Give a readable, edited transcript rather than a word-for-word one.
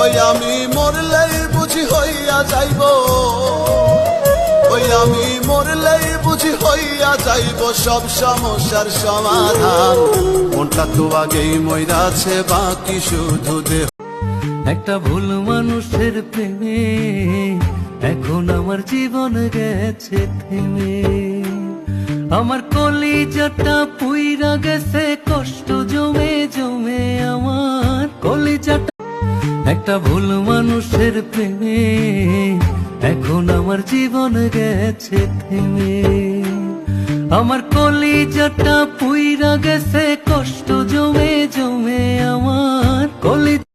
ওই আমি মরলেই বুঝি হইয়া যাইব, ওই আমি মরলেই বুঝি হইয়া যাইব সব সমস্যার সমাধান। মনটা তো আগেই মইরাছে, বাকি শুধু দেহ। একটা ভুল মানুষের প্রেমে এখন আমার জীবন গেছে থেমে, আমার কলিজাটা পুইরা গেছে কষ্ট জমে জমে আমার কলিজাটা। একটা ভুল মানুষের প্রেমে এখন আমার জীবন গেছে থেমে, আমার কলিজাটা পুইরা গেছে কষ্ট জমে জমে আমার কলিজা।